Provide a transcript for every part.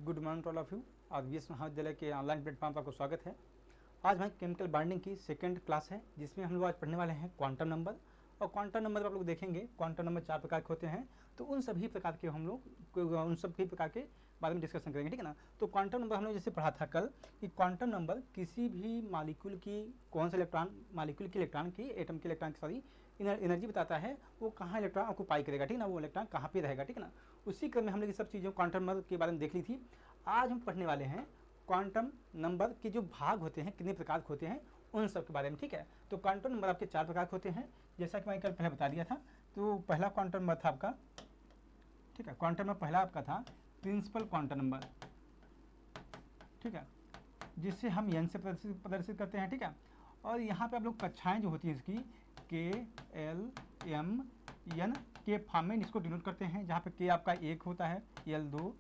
Good morning to all of you. आज BS महाविद्यालय के ऑनलाइन प्लेटफॉर्म पर आपको स्वागत है। आज हमारी केमिकल बॉन्डिंग की सेकंड क्लास है, जिसमें हम लोग आज पढ़ने वाले हैं क्वांटम नंबर। और क्वांटम नंबर आप लोग देखेंगे, क्वांटम नंबर 4 प्रकार के होते हैं। तो उन सभी प्रकार के हम लोग उन सभी प्रकार के बारे में डिस्कशन करेंगे, ठीक है ना। तो क्वांटम नंबर हम लोग जैसे पढ़ा था कल कि क्वांटम नंबर किसी भी मालिक्यूल की कौन सा इलेक्ट्रॉन, मालिक्यूल के इलेक्ट्रॉन की, एटम के इलेक्ट्रॉन की सॉरी एनर्जी बताता है, वो कहाँ इलेक्ट्रॉन ऑक्यूपाई करेगा, ठीक है ना, वो इलेक्ट्रॉन कहाँ पे रहेगा, ठीक है ना। उसी क्रम में हम लोग ये सब चीज़ों क्वांटम नंबर के बारे में देख ली थी। आज हम पढ़ने वाले हैं क्वांटम नंबर के जो भाग होते हैं, कितने प्रकार के होते हैं, उन सब के बारे में, ठीक है। तो क्वांटम नंबर आपके 4 प्रकार के होते हैं, जैसा कि मैं कल पहले बता दिया था। तो पहला क्वांटम नंबर था आपका, ठीक है, क्वांटम नंबर पहला आपका था प्रिंसिपल क्वांटम नंबर, ठीक है, जिससे हम एन से प्रदर्शित करते हैं, ठीक है। और यहाँ पे आप लोग कक्षाएं जो होती है इसकी के एल एम एन के फॉर्म में इसको डिनोट करते हैं, जहाँ पे के आपका 1 होता है, एल 2,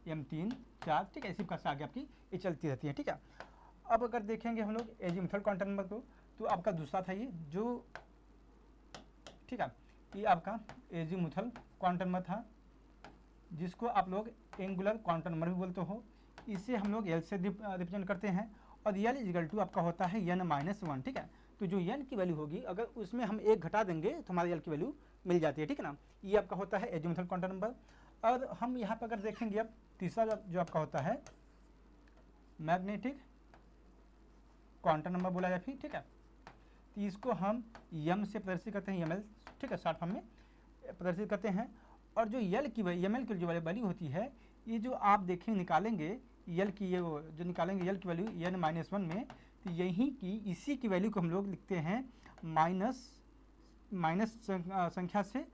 एम 3, 4, ठीक है, इसी प्रकार से आगे आपकी ये चलती रहती है, ठीक है। अब अगर देखेंगे हम लोग एजीमुथल क्वांटम नंबर को, तो आपका दूसरा था ये जो, ठीक है, ये आपका एजीमुथल क्वांटम नंबर था, जिसको आप लोग एंगुलर क्वांटम नंबर भी बोलते हो। इसे हम लोग एल से रिप्रेजेंट करते हैं, और एल इजिकल टू आपका होता है n-1, ठीक है। तो जो n की वैल्यू होगी, अगर उसमें हम 1 घटा देंगे तो हमारे l की वैल्यू मिल जाती है, ठीक है ना। ये आपका होता है एजीमुथल क्वांटम नंबर। और हम यहाँ पर अगर देखेंगे, अब तीसरा जो आपका होता है मैग्नेटिक क्वांटम नंबर बोला जाए, ठीक है। तो इसको हम m से प्रदर्शित करते हैं, ml, ठीक है, शॉर्ट फॉर्म में प्रदर्शित करते हैं। और जो l की ml की जो वैल्यू होती है, ये जो आप देखें निकालेंगे यल की, ये जो निकालेंगे यल की वैल्यू n-1 में, तो यही की इसी की वैल्यू को हम लोग लिखते हैं माइनस संख्या से,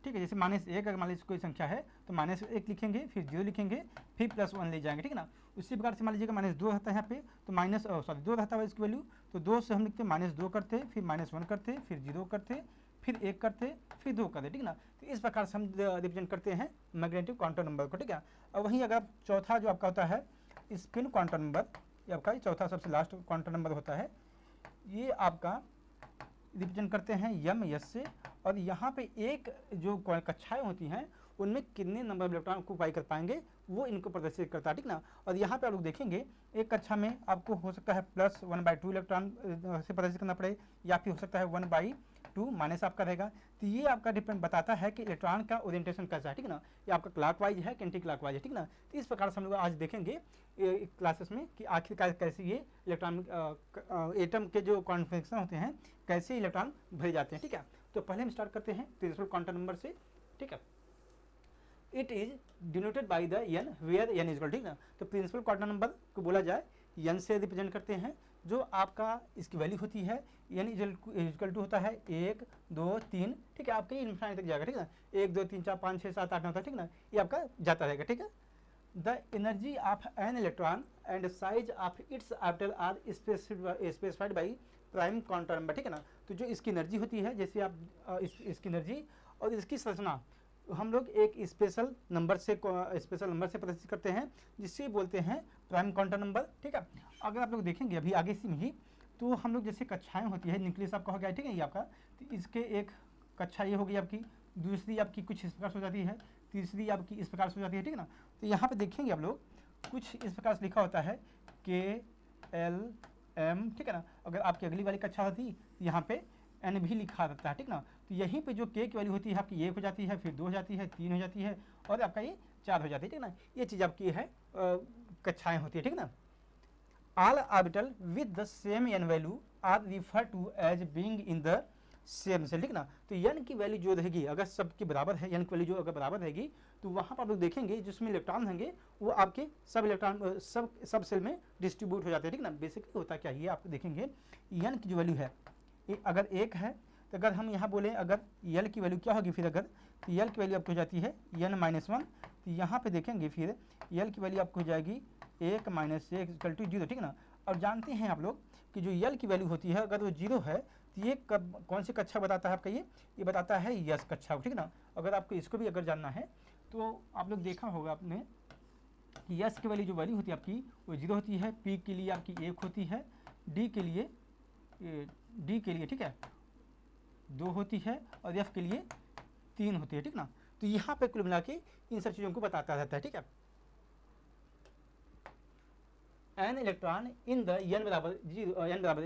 ठीक है। जैसे -1 अगर मान लीजिए कोई संख्या है तो -1 लिखेंगे, फिर 0 लिखेंगे, फिर +1 ले जाएंगे, ठीक है ना। उसी प्रकार से मान लीजिएगा -2 रहता है यहाँ पे, तो 2 रहता है इसकी वैल्यू, तो 2 से हम लिखते -2 करते, फिर -1 करते, फिर 0 करते, फिर 1 करते, फिर 2 करते, ठीक है ना। तो इस प्रकार से हम रिप्रेजेंट करते हैं मैग्नेटिक क्वांटम नंबर को, ठीक है। और वहीं अगर चौथा जो आपका होता है स्पिन क्वांटम नंबर, ये आपका चौथा सबसे लास्ट क्वांटम नंबर होता है, ये आपका रिप्रेजेंट करते हैं यम यस से। और यहाँ पे एक जो कक्षाएं होती हैं, उनमें कितने नंबर ऑफ इलेक्ट्रॉन ऑक्यूपाई कर पाएंगे, वो इनको प्रदर्शित करता है, ठीक ना। और यहाँ पे आप लोग देखेंगे, एक कक्षा में आपको हो सकता है +1/2 इलेक्ट्रॉन से प्रदर्शित करना पड़े, या फिर हो सकता है 1/2 माइनस आपका रहेगा। तो ये आपका डिपेंड बताता है कि इलेक्ट्रॉन का ओरिएंटेशन कैसा है, ठीक ना। ये आपका क्लॉकवाइज है कि एंटी क्लॉकवाइज है, ठीक ना। तो इस प्रकार से हम लोग आज देखेंगे क्लासेस में कि आखिरकार कैसे ये इलेक्ट्रॉन एटम के जो कॉन्फिगरेशन होते हैं, कैसे इलेक्ट्रॉन भरे जाते हैं, ठीक है। तो पहले हम स्टार्ट करते हैं प्रिंसिपल क्वांटम नंबर से, ठीक है। It is denoted by the n where n is, ठीक ना। तो प्रिंसिपल क्वांटम नंबर को बोला जाए n से रिप्रेजेंट करते हैं, जो आपका इसकी वैल्यू होती है n इक्वल टू होता है 1, 2, 3, ठीक है। आपका ये इन्फिनिटी तक जाएगा, ठीक है ना। 1, 2, 3, 4, 5, 6, 7, 8, 9 तक, ठीक ना। ये आपका जाता रहेगा, ठीक है। The energy of an electron and size of its orbital are specified by prime quantum number, ठीक है ना। तो जो इसकी एनर्जी होती है, जैसे आप इसकी एनर्जी और इसकी संरचना हम लोग एक स्पेशल नंबर से प्रदर्शित करते हैं, जिससे बोलते हैं प्राइम क्वांटम नंबर, ठीक है। अगर आप लोग देखेंगे अभी आगे इसी में ही, तो हम लोग जैसे कक्षाएं होती है, न्यूक्लियस आपका हो गया, ठीक है, ये आपका, तो इसके एक कक्षा ये होगी आपकी, दूसरी आपकी कुछ इस प्रकार से हो जाती है, तीसरी आपकी इस प्रकार से हो जाती है, ठीक है ना। तो यहाँ पे देखेंगे आप लोग कुछ इस प्रकार से लिखा होता है KLM, ठीक है ना। अगर आपकी अगली वाली कक्षा होती, यहाँ पे n भी लिखा रहता है, ठीक ना। तो यहीं पे जो k की वैल्यू होती है आपकी 1 हो जाती है, फिर 2 हो जाती है, 3 हो जाती है, और आपका ये 4 हो जाती है, ठीक ना। ये चीज़ आपकी है कक्षाएं होती है, ठीक ना। All orbital with the same n value are refer to as being in the same shell, ठीक ना। तो n की वैल्यू जो रहेगी, अगर सबके बराबर है, n की वैल्यू जो अगर बराबर रहेगी, तो वहाँ पर आप लोग देखेंगे जिसमें इलेक्ट्रॉन होंगे, वो आपके सब इलेक्ट्रॉन सब सेल में डिस्ट्रीब्यूट हो जाते हैं, ठीक ना। बेसिकली होता क्या है, ये आप देखेंगे n की जो वैल्यू है, अगर 1 है, तो अगर हम यहाँ बोलें अगर l की वैल्यू क्या होगी, फिर अगर तो l की वैल्यू आपको हो जाती है n-1, तो यहाँ पे देखेंगे फिर l की वैल्यू आपको हो जाएगी 1 - 1 इक्वल टू 0, ठीक ना। और जानते हैं आप लोग कि जो l की वैल्यू होती है, अगर वो 0 है, तो ये कौन सी कक्षा बताता है आपका, ये बताता है यस कक्षा, ठीक ना। अगर आपको इसको भी अगर जानना है, तो आप लोग देखा होगा आपने कि यस की वैल्यू जो वैल्यू होती है आपकी, वो 0 होती है, p के लिए आपकी 1 होती है, d के लिए ठीक है 2 होती है, और f के लिए 3 होती है, ठीक ना। तो यहाँ पे कुल मिला के इन सब चीज़ों को बताता रहता है, ठीक है। N electron in the n बराबर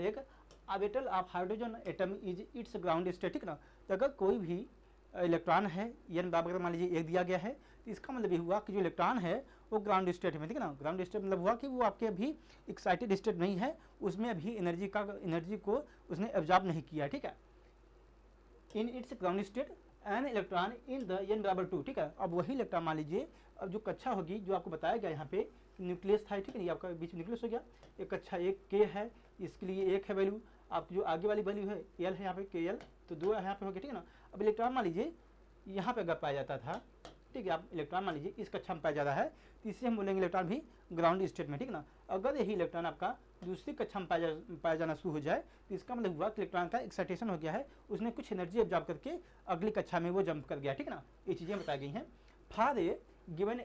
1 orbital of hydrogen atom is it's ground state, ठीक ना। तो अगर कोई भी इलेक्ट्रॉन है n बराबर मान लीजिए 1 दिया गया है, तो इसका मतलब ये हुआ कि जो इलेक्ट्रॉन है वो ग्राउंड स्टेट में, ठीक है ना। ग्राउंड स्टेट मतलब हुआ कि वो आपके अभी एक्साइटेड स्टेट नहीं है, उसमें अभी एनर्जी को उसने एब्जॉर्ब नहीं किया, ठीक है। In its ground state N electron in the n बराबर 2, ठीक है। अब वही इलेक्ट्रॉन मान लीजिए, अब जो कक्षा होगी जो आपको बताया गया यहाँ पे न्यूक्लियस था, ठीक है, ये आपका बीच में न्यूक्लियस हो गया। एक कक्षा 1 K है, इसके लिए 1 है वैल्यू, आपकी जो आगे वाली वैल्यू है L है यहाँ पे KL, तो 2 यहाँ पे हो गया, ठीक है ना। अब इलेक्ट्रॉन मान लीजिए यहाँ पे अगर पाया जाता था, ठीक है, आप इलेक्ट्रॉन मान लीजिए इस कक्षा में पाया जा रहा है, तो इसे हम बोलेंगे इलेक्ट्रॉन भी ग्राउंड स्टेट में, ठीक है ना। अगर यही इलेक्ट्रॉन आपका दूसरी कक्षा में पाया जाना शुरू हो जाए, तो इसका मतलब हुआ कि इलेक्ट्रॉन का एक्साइटेशन हो गया है, उसने कुछ एनर्जी एब्जॉर्ब करके अगली कक्षा में वो जंप कर गया, ठीक है ना। ये चीज़ें बताई गई हैं। For a given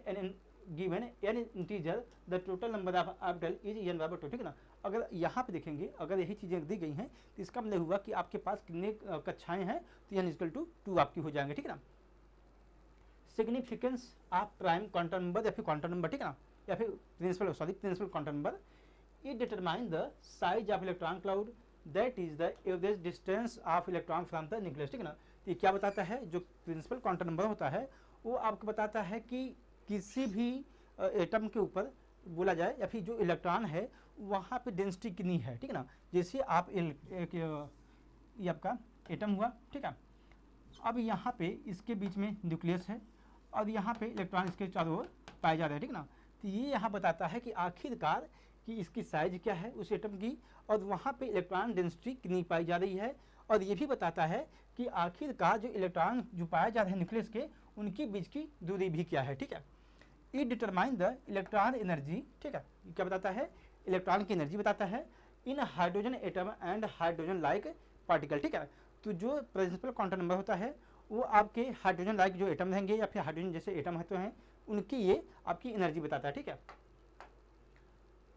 an integer the total number of orbital is n बराबर 2, ठीक है ना। अगर यहाँ पे देखेंगे, अगर यही चीज़ें दी गई हैं, तो इसका मतलब हुआ कि आपके पास कितने कक्षाएं हैं, तो n इक्वल टू 2 आपकी हो जाएंगे, ठीक है ना। Significance of prime quantum number या फिर क्वांटम नंबर, ठीक है ना, या फिर principal quantum number, it determine the size of electron cloud that is the average distance of electron from the nucleus, ठीक है ना। तो ये क्या बताता है, जो प्रिंसिपल क्वांटम नंबर होता है वो आपको बताता है कि किसी भी एटम के ऊपर बोला जाए या फिर जो इलेक्ट्रॉन है वहाँ पे डेंसिटी कितनी है, ठीक है ना। जैसे आप ये आपका एटम हुआ, ठीक है। अब यहाँ पे इसके बीच में न्यूक्लियस है और यहाँ पे इलेक्ट्रॉन इसके चारों ओर पाए जा रहे हैं, ठीक ना। तो ये यहाँ बताता है कि आखिरकार कि इसकी साइज क्या है उस एटम की, और वहाँ पे इलेक्ट्रॉन डेंसिटी कितनी पाई जा रही है, और ये भी बताता है कि आखिरकार जो इलेक्ट्रॉन जो पाए जा रहे हैं न्यूक्लियस के, उनके बीच की दूरी भी क्या है, ठीक है। It determine the electron energy, ठीक है। क्या बताता है, इलेक्ट्रॉन की एनर्जी बताता है in hydrogen atom and hydrogen like particle, ठीक है। तो जो प्रिंसिपल क्वांटम नंबर होता है वो आपके हाइड्रोजन लाइक जो एटम रहेंगे या फिर हाइड्रोजन जैसे एटम होते हैं उनकी ये आपकी एनर्जी बताता है, ठीक है।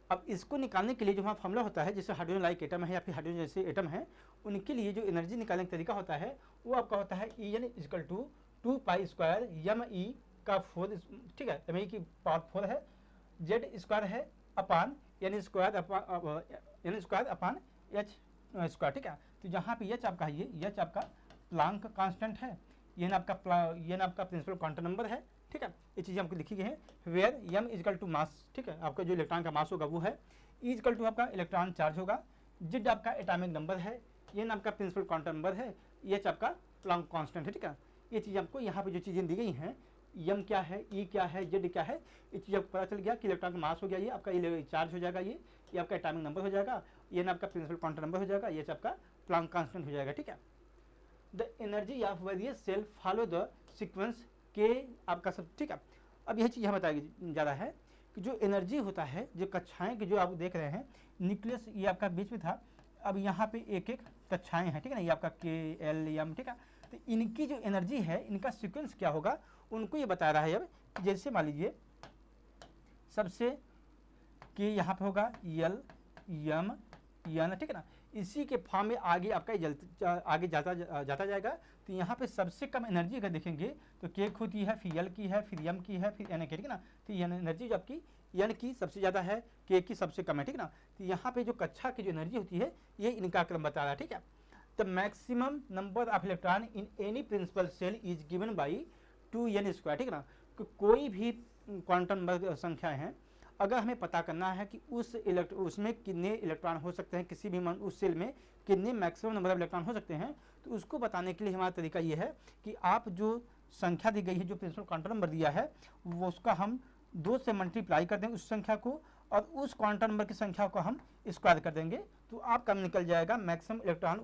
अब इसको निकालने के लिए जो हमारा फॉर्मूला होता है, जैसे हाइड्रोजन लाइक एटम है या फिर हाइड्रोजन जैसे एटम है, उनके लिए जो एनर्जी निकालने का तरीका होता है वो आपका होता है En इक्वल टू 2π² me का 4, ठीक है, me की पावर 4 है, z स्क्वायर है अपान n square upon h square, ठीक है। तो जहाँ पे h आपका है, ये h आपका प्लांक कांस्टेंट है, ये आपका प्रिंसिपल क्वांटम नंबर है, ठीक है। ये चीज़ें आपको लिखी गई हैं। Where m equal to mass, ठीक है, आपका जो इलेक्ट्रॉन का मास होगा वो है, E इजकल टू आपका इलेक्ट्रॉन चार्ज होगा, Z आपका एटॉमिक नंबर है, n आपका प्रिंसिपल क्वांटम नंबर है, H आपका प्लांक कांस्टेंट है, ठीक है। ये चीज़ आपको यहाँ पे जो चीज़ें दी गई हैं, m क्या है, E क्या है, Z क्या है, ये चीज़ आपको पता चल गया कि इलेक्ट्रॉन का मास हो गया, ये आपका चार्ज हो जाएगा, ये आपका एटॉमिक नंबर हो जाएगा, n आपका प्रिंसिपल क्वांटम नंबर हो जाएगा, H आपका प्लांक कांस्टेंट हो जाएगा, ठीक है। The energy of various shell follow the sequence के आपका सब, ठीक है। अब यह चीज़ यहाँ बताई जा रहा है कि जो एनर्जी होता है, जो कक्षाएं की जो आप देख रहे हैं, न्यूक्लियस ये आपका बीच में था, अब यहाँ पे एक एक कक्षाएं हैं, ठीक है ना, ये आपका K L M, ठीक है। तो इनकी जो एनर्जी है, इनका सीक्वेंस क्या होगा उनको ये बता रहा है। अब जैसे मान लीजिए सबसे K यहाँ पे होगा L M N, ठीक है ना, इसी के फॉर्म में आगे आपका आगे जाता जाएगा। तो यहाँ पे सबसे कम एनर्जी अगर देखेंगे तो K होती है, फिर L की है, फिर M की है, फिर N की, ठीक है ना। तो एनर्जी जो आपकी N की सबसे ज़्यादा है, K की सबसे कम है, ठीक है ना। तो यहाँ पे जो कक्षा की जो एनर्जी होती है ये इनका क्रम बता रहा है, ठीक है। The maximum number of electron in any principal shell is given by 2n square, ठीक है ना। कोई भी क्वांटम नंबर संख्या है, अगर हमें पता करना है कि उसमें कितने इलेक्ट्रॉन हो सकते हैं, किसी भी उस सेल में कितने मैक्सिमम नंबर ऑफ इलेक्ट्रॉन हो सकते हैं, तो उसको बताने के लिए हमारा तरीका ये है कि आप जो संख्या दी गई है, जो प्रिंसिपल क्वांटम नंबर दिया है, वो उसका हम 2 से मल्टीप्लाई कर दें उस संख्या को, और उस क्वांटम नंबर की संख्या को हम स्क्वायर कर देंगे, तो आपका निकल जाएगा मैक्सिमम इलेक्ट्रॉन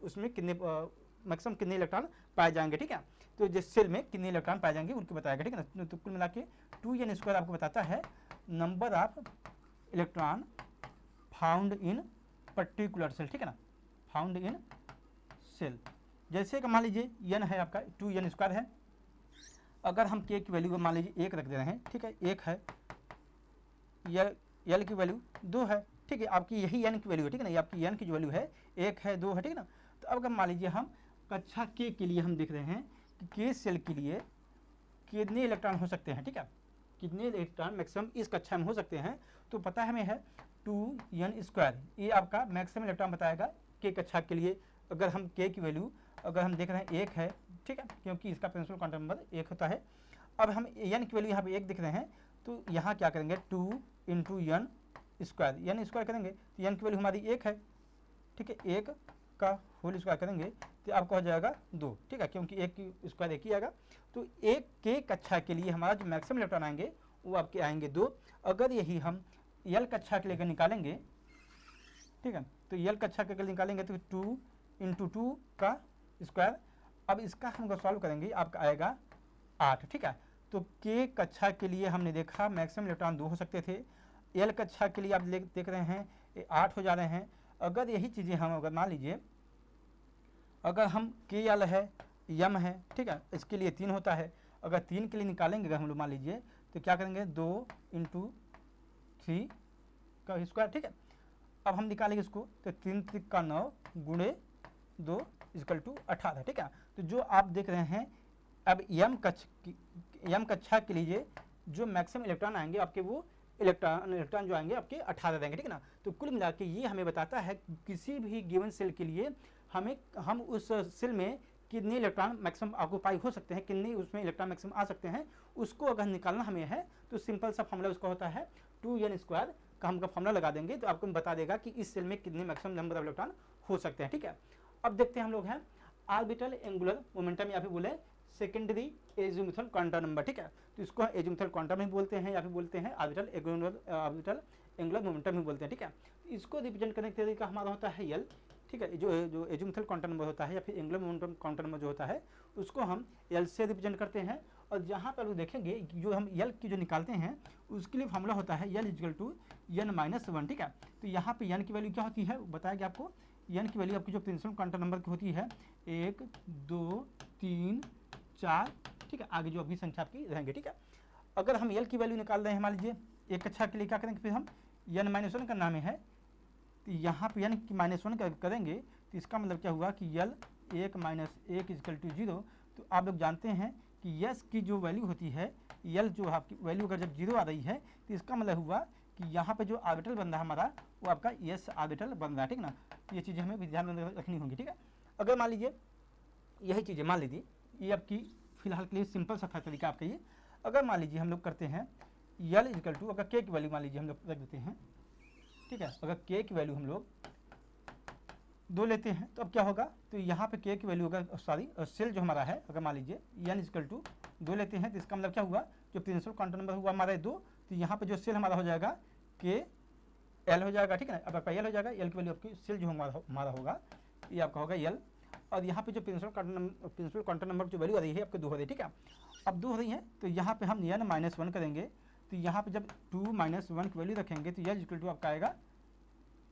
उसमें कितने मैक्सिमम कितने इलेक्ट्रॉन पाए जाएंगे, ठीक है। तो जिस सेल में कितने इलेक्ट्रॉन पाए जाएंगे उनको बताएगा, ठीक है ना। तो कुल मिला के 2n स्क्वायर आपको बताता है number of electron found in particular shell, ठीक है ना, फाउंड इन सेल। जैसे कि मान लीजिए n है आपका 2n स्क्वायर है, अगर हम k की वैल्यू मान लीजिए 1 रख दे रहे हैं, ठीक है, 1 है, L की वैल्यू 2 है, ठीक है, आपकी यही n की वैल्यू है, ठीक है ना, ये आपकी n की जो वैल्यू है 1 है, 2 है, ठीक है ना। तो अब अगर मान लीजिए हम कक्षा k के लिए हम देख रहे हैं कि k सेल के लिए कितने इलेक्ट्रॉन हो सकते हैं, ठीक है। कितने इलेक्ट्रॉन मैक्सिमम इस कक्षा में हो सकते हैं, तो पता है हमें है 2n², ये आपका मैक्सिमम इलेक्ट्रॉन बताएगा के कक्षा के लिए। अगर हम के की वैल्यू अगर हम देख रहे हैं 1 है, ठीक है, क्योंकि इसका प्रिंसिपल क्वांटम नंबर 1 होता है। अब हम n की वैल्यू यहाँ पे 1 दिख रहे हैं, तो यहाँ क्या करेंगे 2 × n² करेंगे, तो n की वैल्यू हमारी 1 है, ठीक है, 1 का होल स्क्वायर करेंगे तो आपका हो जाएगा 2, ठीक है, क्योंकि 1 की स्क्वायर 1 ही आएगा। तो 1 के कक्षा के लिए हमारा जो मैक्सिमम इलेक्ट्रॉन आएंगे वो आपके आएंगे 2। अगर यही हम यल कक्षा के लिए निकालेंगे, ठीक है, तो यल कक्षा के लिए निकालेंगे तो 2 × 2 का स्क्वायर। अब इसका हम अगर सॉल्व करेंगे आपका आएगा 8, ठीक है। तो के कक्षा के लिए हमने देखा मैक्सिमम इलेक्ट्रॉन 2 हो सकते थे, एल कक्षा के लिए आप देख रहे हैं 8 हो जा रहे हैं। अगर यही चीज़ें हम अगर मान लीजिए अगर हम के यल है यम है, ठीक है, इसके लिए 3 होता है, अगर 3 के लिए निकालेंगे अगर हम लोग मान लीजिए तो क्या करेंगे 2 × 3 का स्क्वायर, ठीक है। अब हम निकालेंगे इसको तो 3 × 3 का 9 × 2 = 18, ठीक है। तो जो आप देख रहे हैं अब यम कक्षा के लिए जो मैक्सिमम इलेक्ट्रॉन आएंगे आपके वो इलेक्ट्रॉन जो आएंगे आपके 18 रहेंगे, ठीक है ना। तो कुल मिला के ये हमें बताता है किसी भी गिवन सेल के लिए हम उस सेल में कितने इलेक्ट्रॉन मैक्सिमम ऑक्यूपाई हो सकते हैं, कितने उसमें इलेक्ट्रॉन मैक्सिमम आ सकते हैं, उसको अगर निकालना हमें है तो सिंपल सा फॉर्मूला उसका होता है 2n² का हम फॉर्मूला लगा देंगे तो आपको बता देगा कि इस सेल में कितने मैक्सिमम नंबर ऑफ इलेक्ट्रॉन हो सकते हैं, ठीक है। अब देखते हैं हम लोग हैं ऑर्बिटल एंगुलर मोमेंटम या फिर बोले सेकेंडरी एजीमुथल क्वांटम नंबर, ठीक है। तो इसको एजीमुथल क्वांटम ही बोलते हैं या फिर बोलते हैं ऑर्बिटल एंगुलर मोमेंटम ही बोलते हैं, ठीक है। इसको रिप्रेजेंट करने का तरीका हमारा होता है यल, ठीक है। जो एजीमुथल क्वांटम नंबर होता है या फिर एंगुलर मोमेंटम क्वांटम नंबर जो होता है उसको हम यल से रिप्रेजेंट करते हैं। और जहाँ पर लोग देखेंगे जो हम यल की जो निकालते हैं उसके लिए फॉर्मूला होता है यल = n-1, ठीक है। तो यहाँ पे n की वैल्यू क्या होती है बताएगा आपको। n की वैल्यू आपकी जो प्रिंसिपल क्वांटम नंबर की होती है 1 2 3 4, ठीक है, आगे जो अभी संख्या आपकी रहेंगे, ठीक है। अगर हम यल की वैल्यू निकाल रहे हैं मान लीजिए एक कक्षा के लिए क्या करेंगे फिर हम n-1 करना हमें है, तो यहाँ पे n की -1 करेंगे तो इसका मतलब क्या हुआ कि यल 1 - 1 = 0। तो आप लोग जानते हैं कि यस की जो वैल्यू होती है यल जो आपकी वैल्यू अगर जब 0 आ रही है तो इसका मतलब हुआ कि यहाँ पे जो ऑर्बिटल बन रहा है हमारा वो आपका यस ऑर्बिटल बन रहा है, ठीक ना। ये चीज़ें हमें भी ध्यान में रखनी होंगी, ठीक है। अगर मान लीजिए यही चीज़ें मान लीजिए ये आपकी फिलहाल के लिए सिंपल सा था तरीका आपका ये। अगर मान लीजिए हम लोग करते हैं यल = अगर के की वैल्यू मान लीजिए हम लोग रख देते हैं, ठीक है, अगर के की वैल्यू हम लोग 2 लेते हैं तो अब क्या होगा, तो यहाँ पे के की वैल्यू अगर सेल जो हमारा है अगर मान लीजिए n = 2 लेते हैं तो इसका मतलब क्या हुआ जो प्रिंसिपल क्वांटम नंबर हुआ हमारा 2, तो यहाँ पे जो सेल हमारा हो जाएगा के एल हो जाएगा, ठीक है ना। अब आपका यल हो जाएगा, यल की वैल्यू आपकी सेल जो हमारा होगा ये आपका होगा यल। और यहाँ पे जो प्रिंसिपल क्वांटम नंबर जो वैल्यू आ रही है आपको 2 हो रही है, ठीक है। अब 2 हो रही है तो यहाँ पे हम n-1 करेंगे, तो यहाँ पे जब 2 - 1 की वैल्यू रखेंगे तो यल = आपका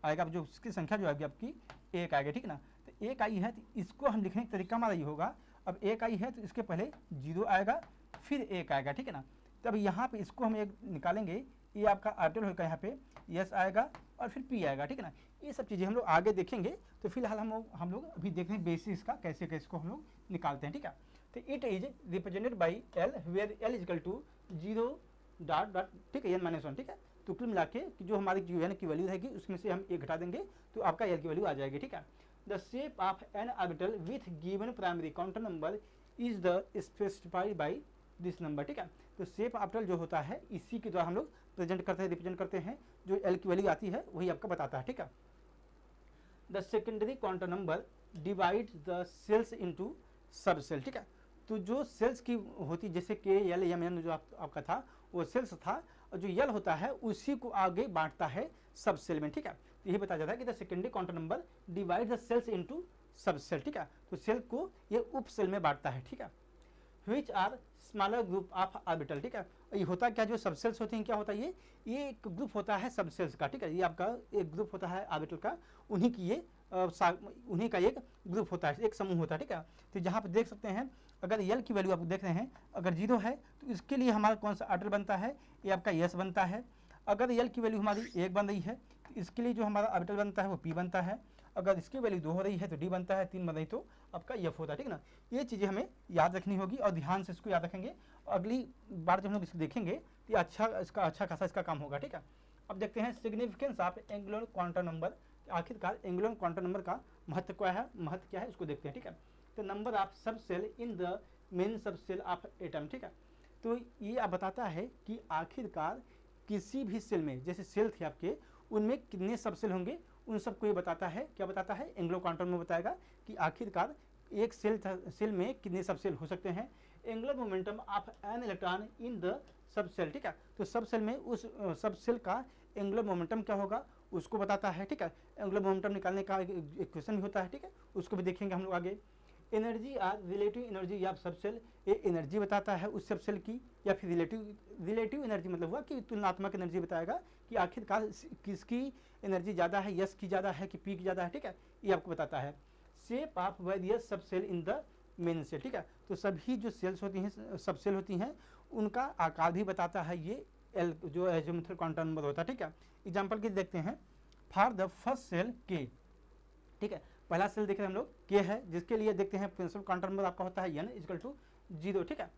आएगा जो उसकी संख्या जो आएगी आपकी 1 आएगी, ठीक ना। तो 1 आई है तो इसको हम लिखने का तरीका हमारा ये होगा, अब 1 आई है तो इसके पहले 0 आएगा फिर 1 आएगा, ठीक है ना। तब यहाँ पे इसको हम एक निकालेंगे, ये आपका ऑर्बिटल होगा, यहाँ पे यस आएगा और फिर पी आएगा, ठीक है ना। ये सब चीज़ें हम लोग आगे देखेंगे। तो फिलहाल हम लोग अभी देख रहे हैं बेसिस का कैसे को हम लोग निकालते हैं, ठीक है। तो it is represented by l where l = 0 ठीक है n-1, ठीक है। तो कुल मिला के जो हमारी जो n की वैल्यू रहेगी उसमें से हम 1 घटा देंगे तो आपका l की वैल्यू आ जाएगी, ठीक है। The shape of N orbital with given primary quantum number is the specified by this number, ठीक है। तो शेप ऑर्बिटल जो होता है इसी के द्वारा हम लोग रिप्रेजेंट करते हैं, जो l की वैल्यू आती है वही आपका बताता है, ठीक है। The secondary quantum number divide the shells into sub shell, ठीक है। तो जो सेल्स की होती जैसे के एल एम एन जो आपका था वो सेल्स था, और जो यल होता है उसी को आगे बांटता है सब सेल में, ठीक है। तो यही बताया जाता है कि the secondary quantum number divide the shells into sub shell, ठीक है। तो सेल को ये उप सेल में बांटता है, ठीक है। Which are smaller group of orbital, ठीक है। ये होता क्या जो सब सेल्स होते हैं क्या होता है ये एक ग्रुप होता है सब सेल्स का, ठीक है। ये आपका एक ग्रुप होता है ऑर्बिटल का, उन्हीं का एक ग्रुप होता है, एक समूह होता है, ठीक है। तो जहाँ पर देख सकते हैं अगर यल की वैल्यू आप देख रहे हैं अगर 0 है तो इसके लिए हमारा कौन सा ऑर्बिटल बनता है, ये आपका यस बनता है। अगर यल की वैल्यू हमारी 1 बन रही है तो इसके लिए जो हमारा ऑर्बिटल बनता है वो पी बनता है। अगर इसकी वैल्यू 2 हो रही है तो डी बनता है, 3 बन रही तो आपका एफ होता है, ठीक ना। ये चीज़ें हमें याद रखनी होगी और ध्यान से इसको याद रखेंगे। अगली बार जब हम लोग इसको देखेंगे तो ये इसका अच्छा खासा इसका काम होगा, ठीक है। अब देखते हैं significance of angular quantum number. आखिरकार एंगुलर क्वांटम नंबर का महत्व क्या है उसको देखते हैं, ठीक है। तो नंबर ऑफ सब सेल इन द मेन सब सेल ऑफ एटम, ठीक है। तो ये आप बताता है कि आखिरकार किसी भी सेल में, जैसे सेल थे आपके, उनमें कितने सब सेल होंगे, उन सबको ये बताता है। क्या बताता है? एंगुलर क्वांटम में बताएगा कि आखिरकार एक सेल में कितने सब सेल हो सकते हैं। Angular momentum of an electron in the sub shell, ठीक है। तो सब सेल में उस सब सेल का एंगुलर मोमेंटम क्या होगा उसको बताता है, ठीक है। एंगुलर मोमेंटम निकालने का एक क्वेश्चन भी होता है, ठीक है, उसको भी देखेंगे हम लोग आगे। एनर्जी और रिलेटिव एनर्जी या सब सेल, ये एनर्जी बताता है उस सब सेल की, या फिर रिलेटिव एनर्जी मतलब हुआ कि तुलनात्मक एनर्जी बताएगा कि आखिरकार किसकी एनर्जी ज़्यादा है, यस की ज़्यादा है कि पी की ज़्यादा है, ठीक है, ये आपको बताता है। Shape of various sub shell in the main shell, ठीक है। तो सभी जो सेल्स होती हैं, सब सेल होती हैं, उनका आकार भी बताता है ये एल जो एजिमुथल क्वांटम नंबर होता है, ठीक है। एग्जाम्पल के देखते हैं। फॉर द फर्स्ट सेल के, ठीक है, पहला सेल देख रहे हैं हम लोग के है, जिसके लिए देखते हैं प्रिंसिपल क्वांटम नंबर आपका होता है n इक्वल टू 0, ठीक है।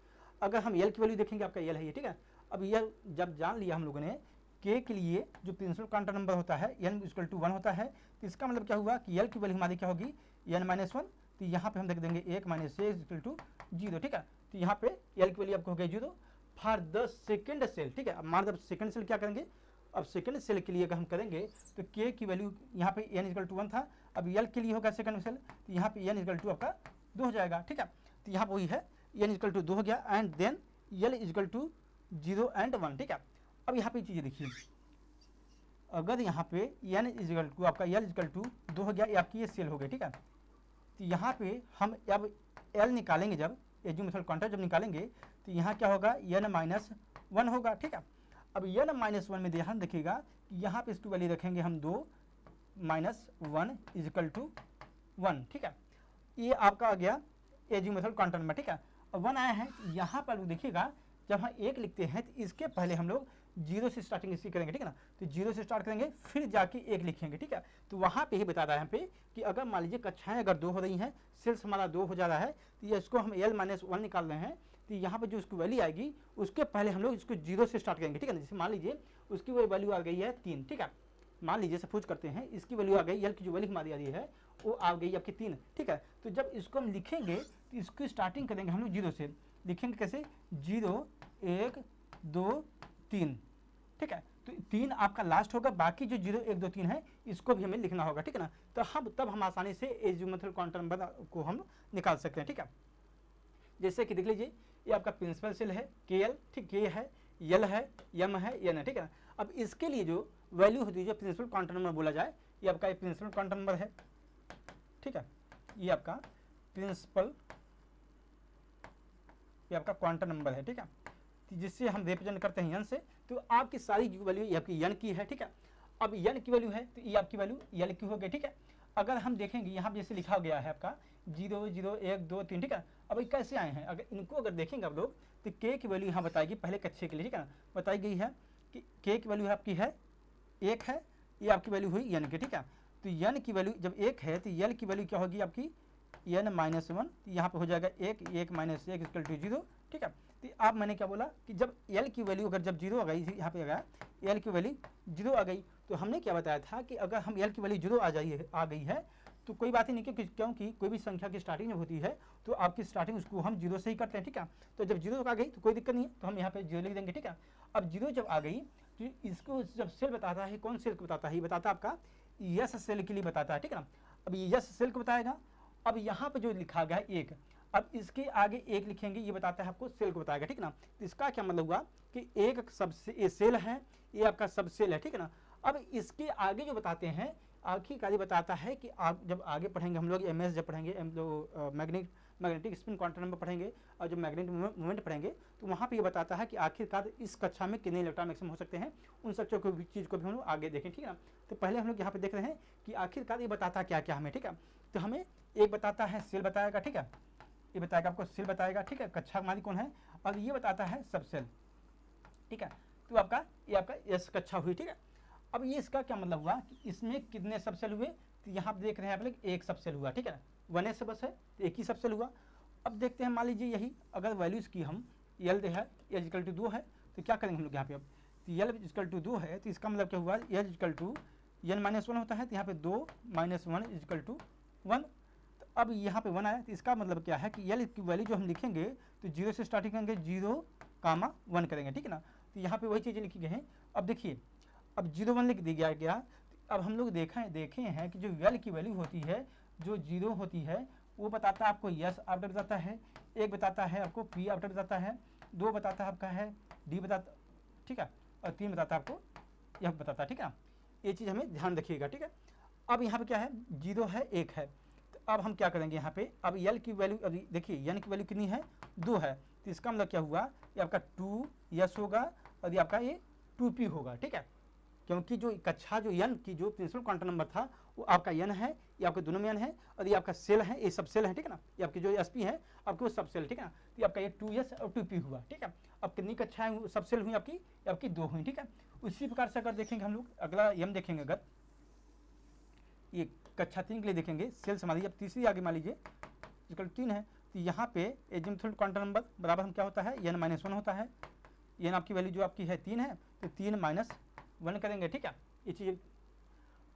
अगर हम l की वैल्यू देखेंगे, आपका l है ये, ठीक है। अब यह जब जान लिया हम लोगों ने k के लिए जो प्रिंसिपल क्वांटम नंबर होता है n इक्वल टू 1 होता है, तो इसका मतलब क्या हुआ कि l की वैल्यू हमारी क्या होगी n-1। तो यहाँ पे हम देख देंगे 1 - a इक्वल टू 0, ठीक है। तो यहाँ पे l की वैल्यू आपको हो गई 0 फॉर द सेकेंड सेल, ठीक है। अब मान लो सेकेंड सेल क्या करेंगे, अब सेकंड सेल के लिए अगर हम करेंगे तो k की वैल्यू यहाँ पे n इक्वल टू 1 था, अब l के लिए होगा सेकंड सेल, तो यहाँ पे n इक्वल टू आपका 2 हो जाएगा, ठीक है। तो यहाँ पे वही है n इक्वल टू 2 हो गया and then l equal to 0 and 1, ठीक है। अब यहाँ पे चीज़ें देखिए, अगर यहाँ पे n इक्वल टू आपका l इक्वल टू 2 हो गया, ये आपकी ये सेल हो गई, ठीक है। तो यहाँ पे हम अब l निकालेंगे, जब एजिमुथल क्वांटम जब निकालेंगे तो यहाँ क्या होगा n-1 होगा, ठीक है। अब n-1 में ध्यान देखिएगा कि यहाँ पे इसकी वैल्यू रखेंगे हम 2 - 1 इक्वल टू 1, ठीक है। ये आपका आ गया एजिमुथल क्वांटम नंबर, ठीक है। अब 1 आया है, यहाँ पर देखिएगा जब हम 1 लिखते हैं तो इसके पहले हम लोग 0 से स्टार्टिंग इसकी करेंगे, ठीक है ना। तो 0 से स्टार्ट करेंगे फिर जाके 1 लिखेंगे, ठीक है। तो वहाँ पे ही बता रहा है यहाँ पे कि अगर मान लीजिए कक्षाएँ अगर 2 हो रही हैं, सेल्स हमारा 2 हो जा रहा है, तो ये इसको हम l-1 निकाल रहे हैं, तो यहाँ पे जो उसकी वैल्यू आएगी उसके पहले हम लोग इसको 0 से स्टार्ट करेंगे, ठीक है ना। जैसे मान लीजिए उसकी वो वैल्यू आ गई है 3, ठीक है। मान लीजिए सपोज करते हैं इसकी वैल्यू आ गई, l की जो वैल्यू हमारी आ रही है वो आ गई आपकी 3, ठीक है। तो जब इसको हम लिखेंगे तो इसकी स्टार्टिंग करेंगे हम लोग 0 से, लिखेंगे कैसे 0 1 2 3, ठीक है। तो 3 आपका लास्ट होगा, बाकी जो 0 1 2 3 है इसको भी हमें लिखना होगा, ठीक है ना। तो हम तब हम आसानी से एजिमुथल क्वांटम नंबर को हम निकाल सकते हैं, ठीक है। जैसे कि देख लीजिए ये आपका प्रिंसिपल सेल है KL, ठीक, K है, L है, M है, N है, ठीक है। अब इसके लिए जो वैल्यू होती है, जो प्रिंसिपल क्वांटम नंबर बोला जाए, ये आपका प्रिंसिपल क्वांटम नंबर है, ठीक है। ये आपका प्रिंसिपल, ये आपका क्वांटम नंबर है, ठीक है, जिससे हम रिप्रेजेंट करते हैं n से। तो आपकी सारी जो वैल्यू ये आपकी n की है, ठीक है। अब n की वैल्यू है तो ये आपकी वैल्यू l की हो गई, ठीक है। अगर हम देखेंगे यहाँ जैसे लिखा गया है आपका 0 0 1 2 3, ठीक है। अब ये कैसे आए हैं, अगर इनको अगर देखेंगे आप लोग तो k की वैल्यू यहाँ बताएगी पहले कक्षे के लिए, ठीक है ना, बताई गई है कि k की वैल्यू आपकी है 1 है, ये आपकी वैल्यू हुई n की, ठीक है। तो n की वैल्यू जब 1 है तो l की वैल्यू क्या होगी आपकी n-1, यहाँ पे हो जाएगा 1 1 - 1 इक्वल टू 0, ठीक है। तो आप मैंने क्या बोला कि जब l की वैल्यू अगर जब 0 आ गई, यहाँ पे आ गया l की वैल्यू 0 आ गई, तो हमने क्या बताया था कि अगर हम l की वैल्यू 0 आ गई है तो कोई बात ही नहीं, क्योंकि कोई भी संख्या की स्टार्टिंग जब होती है तो आपकी स्टार्टिंग उसको हम 0 से ही करते हैं, ठीक है। तो जब 0 आ गई तो कोई दिक्कत नहीं है, तो हम यहाँ पे 0 लिख देंगे, ठीक है। अब 0 जब आ गई तो इसको जब सेल बताता है, कौन सेल को बताता है, ये बताता है आपका यस सेल के लिए बताता है, ठीक है ना। अब यस सेल को बताएगा। अब यहाँ पे जो लिखा गया है 1, अब इसके आगे 1 लिखेंगे, ये बताता है आपको सेल को बताएगा, ठीक है ना। तो इसका क्या मतलब हुआ कि एक सब सेल है, ये आपका सब सेल है, ठीक है ना। अब इसके आगे जो बताते हैं आखिरकार बताता है कि आप जब आगे पढ़ेंगे हम लोग MS जब पढ़ेंगे जो मैग्नेटिक स्पिन क्वांटम नंबर पढ़ेंगे और जो मैग्नेटिक मूवमेंट पढ़ेंगे, तो वहाँ पे ये बताता है कि आखिरकार इस कक्षा में कितने इलेक्ट्रॉन मैक्सिमम हो सकते हैं। उन सब चीज़ को भी हम लोग आगे देखें, ठीक है ना। तो पहले हम लोग यहाँ पे देख रहे हैं कि आखिरकार ये बताता क्या क्या हमें, ठीक है। तो हमें एक बताता है सेल बताएगा, ठीक है, ये बताएगा आपको सेल बताएगा, ठीक है, कक्षा हमारी कौन है, और ये बताता है सब सेल, ठीक है। तो आपका ये आपका S कक्षा हुई, ठीक है। अब ये इसका क्या मतलब हुआ कि इसमें कितने सब सेल हुए, तो यहाँ पे देख रहे हैं आप लोग एक सबसेल हुआ, ठीक है ना, 1s से बस है तो एक ही सबसेल हुआ। अब देखते हैं मान लीजिए यही अगर वैल्यूज़ की हम यल है एल इक्वल टू 2 है तो क्या करेंगे हम लोग यहाँ पे, अब तो यल इक्वल टू 2 है तो इसका मतलब क्या हुआ, l equal to n minus 1 होता है तो यहाँ पे 2 माइनस 1 इक्वल टू 1। तो अब यहाँ पे 1 आया तो इसका मतलब क्या है कि यल की वैल्यू जो हम लिखेंगे तो 0 से स्टार्टिंग करेंगे, 0, 1 करेंगे, ठीक है ना। तो यहाँ पे वही चीज़ें लिखी गई हैं। अब देखिए अब 0 1 लिख दिया गया। अब हम लोग देखे हैं कि जो यल की वैल्यू होती है जो 0 होती है वो बताता है आपको यस आफ्टर बताता है, 1 बताता है आपको पी आफ्टर बताता है, 2 बताता है आपका है डी बताता, ठीक है, और 3 बताता है आपको यह बताता है, ठीक है। ये चीज़ हमें ध्यान रखिएगा, ठीक है। अब यहाँ पे क्या है 0 है 1 है, तो अब हम क्या करेंगे यहाँ पे, अब यल की वैल्यू अभी देखिए यन की वैल्यू कितनी है 2 है, तो इसका मतलब क्या हुआ ये आपका 2 यस होगा और ये आपका ये 2p होगा, ठीक है। क्योंकि जो कक्षा जो यन की जो प्रिंसिपल क्वांटम नंबर था वो आपका यन है, ये आपके दोनों में यन है और ये आपका सेल है, ये सब सेल है, ठीक है ना। ये आपकी जो एसपी है आपके वो सब सेल, ठीक है ना। तो ये आपका ये 2s और 2p हुआ, ठीक है। अब कितनी कक्षाएं सब सेल हुई आपकी, ये आपकी 2 हुई, ठीक है। उसी प्रकार से अगर देखेंगे हम लोग अगला यम देखेंगे, अगर ये कक्षा 3 के लिए देखेंगे सेल्स हमारी अब तीसरी आगे मान लीजिए इक्वल 3 है, तो यहाँ पे एजिमुथल क्वांटम नंबर बराबर हम क्या होता है n माइनस 1 होता है। n आपकी वैल्यू जो आपकी है 3 है तो 3 माइनस 1 करेंगे, ठीक है। ये चीज़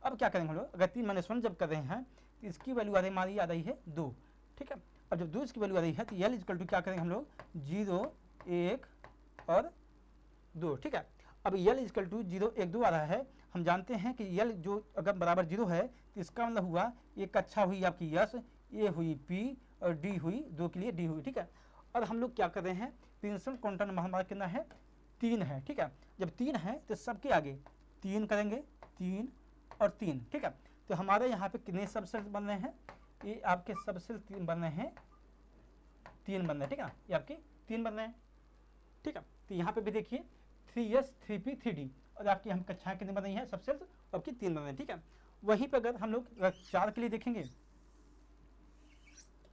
अब क्या करेंगे हम लोग, अगर 3 माइनस 1 जब कर रहे हैं तो इसकी वैल्यू हमारी आ रही है 2, ठीक है। अब जब 2 इसकी वैल्यू आ रही है तो यल इक्वल टू क्या करेंगे हम लोग 0 1 और 2, ठीक है। अब यल इक्वल टू 0 1 2 आ रहा है, हम जानते हैं कि यल जो अगर बराबर 0 है तो इसका मतलब हुआ ये कक्षा हुई आपकी यस, ये हुई पी और डी हुई 2 के लिए डी हुई, ठीक है। और हम लोग क्या कर रहे हैं प्रिंसिपल क्वांटम नंबर हमारा कितना है 3 है, ठीक है। जब 3 है तो सबके आगे 3 करेंगे, 3 और 3, ठीक है। तो हमारे यहाँ पे कितने सबसेल बन रहे हैं, ये आपके सबसेल 3 बन रहे हैं, 3 बन रहे हैं, ठीक है। ये आपके 3 बन रहे हैं, ठीक है। तो यहाँ पे भी देखिए 3s 3p 3d और आपकी हम कक्षाएं कितनी बन रही हैं सबसेल आपकी 3 बन रहे हैं, ठीक है। वहीं पर अगर हम लोग 4 के लिए देखेंगे,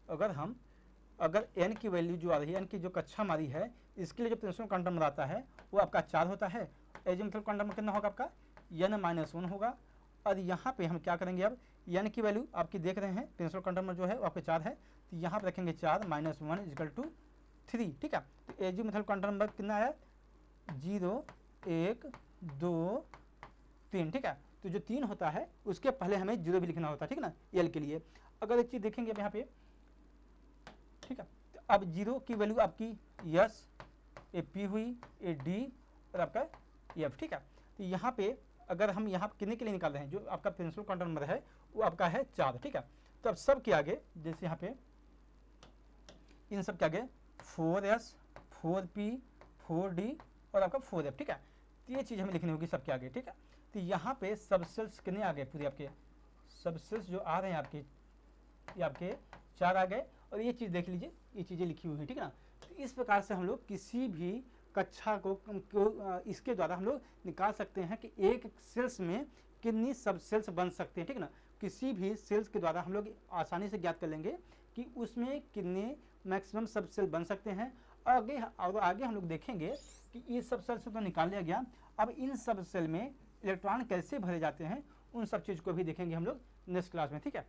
अगर n की वैल्यू जो आ रही है n की जो कक्षा हमारी है इसके लिए जो प्रिंसिपल क्वांटम नंबर आता है वो आपका 4 होता है। एजिमुथल क्वांटम नंबर कितना होगा आपका n माइनस 1 होगा। और यहाँ पे हम क्या करेंगे, अब n की वैल्यू आपकी देख रहे हैं प्रिंसिपल क्वांटम नंबर जो है वो आपके 4 है, तो यहाँ पे रखेंगे 4 माइनस 1 इक्वल टू 3, ठीक है। तो एजिमुथल क्वांटम नंबर कितना आया 0 1 2 3, ठीक है। तो जो 3 होता है उसके पहले हमें 0 भी लिखना होता है, ठीक है ना, यल के लिए। अगर एक चीज़ देखेंगे अब यहाँ पे, ठीक है, तो अब 0 की वैल्यू आपकी यस, ए पी हुई, ए डी और आपका एफ, ठीक है। तो यहाँ पे अगर हम यहाँ कितने के लिए निकाल रहे हैं जो आपका प्रिंसिपल क्वांटम नंबर है वो आपका है 4, ठीक है। तो अब सब के आगे जैसे यहाँ पे इन सब के आगे 4s 4p 4d और आपका 4f, ठीक है। तो ये चीज़ हमें लिखनी होगी सबके आगे, ठीक है। तो यहाँ पे सबसेल्स कितने आ गए पूरे आपके सबसेल्स जो आ रहे हैं आपके ये आपके 4 आ गए। और ये चीज़ देख लीजिए ये चीज़ें लिखी हुई हैं, ठीक है ना। तो इस प्रकार से हम लोग किसी भी कक्षा को इसके द्वारा हम लोग निकाल सकते हैं कि एक सेल्स में कितनी सब सेल्स बन सकते हैं, ठीक है ना। किसी भी सेल्स के द्वारा हम लोग आसानी से ज्ञात कर लेंगे कि उसमें कितने मैक्सिमम सब सेल बन सकते हैं। आगे हम लोग देखेंगे कि ये सब सेल से तो निकाल लिया गया, अब इन सब सेल में इलेक्ट्रॉन कैसे भरे जाते हैं उन सब चीज़ को भी देखेंगे हम लोग नेक्स्ट क्लास में, ठीक है।